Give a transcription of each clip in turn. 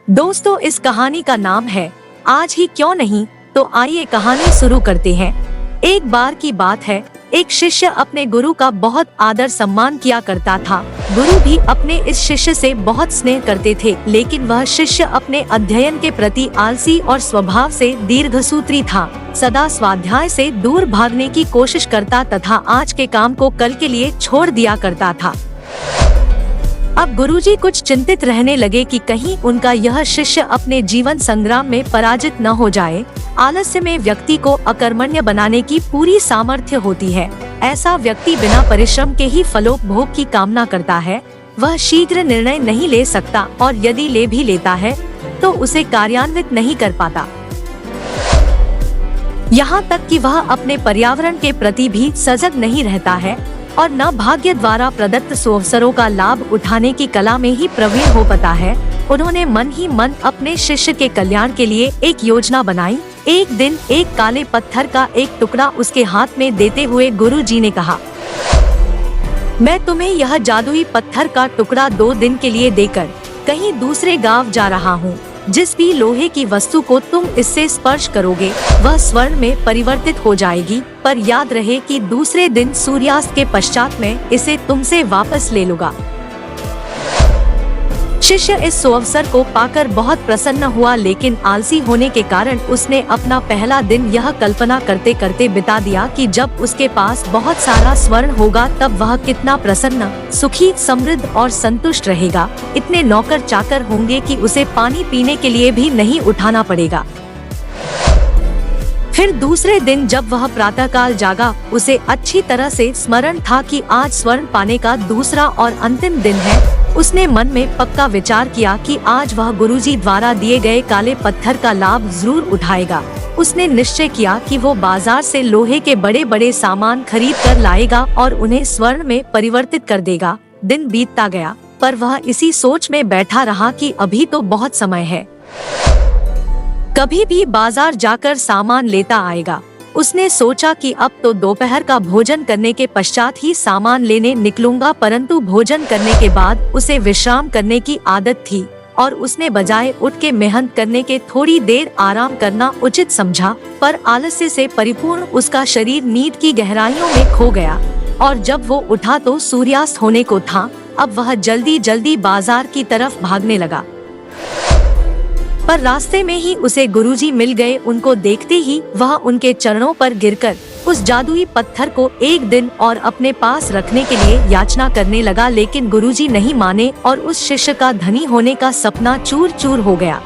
दोस्तों, इस कहानी का नाम है आज ही क्यों नहीं। तो आइए कहानी शुरू करते हैं। एक बार की बात है, एक शिष्य अपने गुरु का बहुत आदर सम्मान किया करता था। गुरु भी अपने इस शिष्य से बहुत स्नेह करते थे, लेकिन वह शिष्य अपने अध्ययन के प्रति आलसी और स्वभाव से दीर्घसूत्री था। सदा स्वाध्याय से दूर भागने की कोशिश करता तथा आज के काम को कल के लिए छोड़ दिया करता था। अब गुरुजी कुछ चिंतित रहने लगे कि कहीं उनका यह शिष्य अपने जीवन संग्राम में पराजित न हो जाए। आलस्य में व्यक्ति को अकर्मण्य बनाने की पूरी सामर्थ्य होती है। ऐसा व्यक्ति बिना परिश्रम के ही फलोपभोग की कामना करता है। वह शीघ्र निर्णय नहीं ले सकता और यदि ले भी लेता है तो उसे कार्यान्वित नहीं कर पाता। यहाँ तक कि वह अपने पर्यावरण के प्रति भी सजग नहीं रहता है और न भाग्य द्वारा प्रदत्त अवसरों का लाभ उठाने की कला में ही प्रवीण हो पाता है। उन्होंने मन ही मन अपने शिष्य के कल्याण के लिए एक योजना बनाई। एक दिन एक काले पत्थर का एक टुकड़ा उसके हाथ में देते हुए गुरुजी ने कहा, मैं तुम्हें यह जादुई पत्थर का टुकड़ा 2 दिन के लिए देकर कहीं दूसरे गांव जा रहा हूँ। जिस भी लोहे की वस्तु को तुम इससे स्पर्श करोगे वह स्वर्ण में परिवर्तित हो जाएगी, पर याद रहे कि दूसरे दिन सूर्यास्त के पश्चात मैं इसे तुमसे वापस ले लूंगा। शिष्य इस सुअवसर को पाकर बहुत प्रसन्न हुआ, लेकिन आलसी होने के कारण उसने अपना पहला दिन यह कल्पना करते करते बिता दिया कि जब उसके पास बहुत सारा स्वर्ण होगा तब वह कितना प्रसन्न, सुखी, समृद्ध और संतुष्ट रहेगा। इतने नौकर चाकर होंगे कि उसे पानी पीने के लिए भी नहीं उठाना पड़ेगा। फिर दूसरे दिन जब वह प्रातःकाल जागा, उसे अच्छी तरह से स्मरण था कि आज स्वर्ण पाने का दूसरा और अंतिम दिन है। उसने मन में पक्का विचार किया कि आज वह गुरुजी द्वारा दिए गए काले पत्थर का लाभ जरूर उठाएगा। उसने निश्चय किया कि वो बाजार से लोहे के बड़े बड़े सामान खरीद कर लाएगा और उन्हें स्वर्ण में परिवर्तित कर देगा। दिन बीतता गया, पर वह इसी सोच में बैठा रहा कि अभी तो बहुत समय है, कभी भी बाजार जाकर सामान लेता आएगा। उसने सोचा कि अब तो दोपहर का भोजन करने के पश्चात ही सामान लेने निकलूंगा, परंतु भोजन करने के बाद उसे विश्राम करने की आदत थी और उसने बजाय उठ के मेहनत करने के थोड़ी देर आराम करना उचित समझा। पर आलस्य से परिपूर्ण उसका शरीर नींद की गहराइयों में खो गया और जब वो उठा तो सूर्यास्त होने को था। अब वह जल्दी जल्दी बाजार की तरफ भागने लगा, पर रास्ते में ही उसे गुरुजी मिल गए। उनको देखते ही वह उनके चरणों पर गिरकर उस जादुई पत्थर को एक दिन और अपने पास रखने के लिए याचना करने लगा, लेकिन गुरुजी नहीं माने और उस शिष्य का धनी होने का सपना चूर चूर हो गया।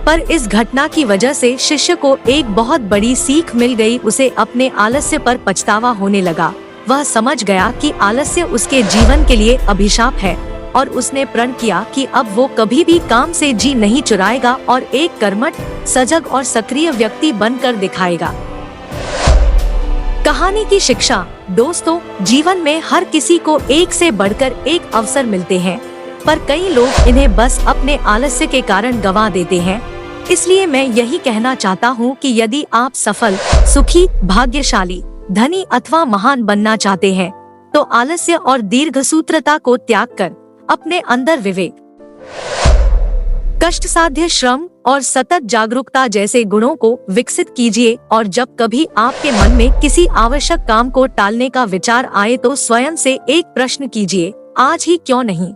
पर इस घटना की वजह से शिष्य को एक बहुत बड़ी सीख मिल गई। उसे अपने आलस्य पर पछतावा होने लगा। वह समझ गया कि आलस्य उसके जीवन के लिए अभिशाप है और उसने प्रण किया कि अब वो कभी भी काम से जी नहीं चुराएगा और एक कर्मठ, सजग और सक्रिय व्यक्ति बनकर दिखाएगा। कहानी की शिक्षा। दोस्तों, जीवन में हर किसी को एक से बढ़कर एक अवसर मिलते हैं, पर कई लोग इन्हें बस अपने आलस्य के कारण गंवा देते हैं। इसलिए मैं यही कहना चाहता हूँ कि यदि आप सफल, सुखी, भाग्यशाली, धनी अथवा महान बनना चाहते हैं तो आलस्य और दीर्घसूत्रता को त्याग कर अपने अंदर विवेक, कष्ट साध्य श्रम और सतत जागरूकता जैसे गुणों को विकसित कीजिए। और जब कभी आपके मन में किसी आवश्यक काम को टालने का विचार आए तो स्वयं से एक प्रश्न कीजिए, आज ही क्यों नहीं।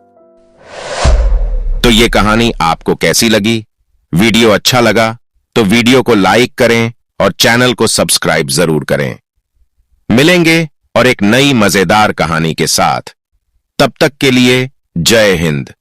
तो ये कहानी आपको कैसी लगी? वीडियो अच्छा लगा तो वीडियो को लाइक करें और चैनल को सब्सक्राइब जरूर करें। मिलेंगे और एक नई मजेदार कहानी के साथ। तब तक के लिए जय हिंद।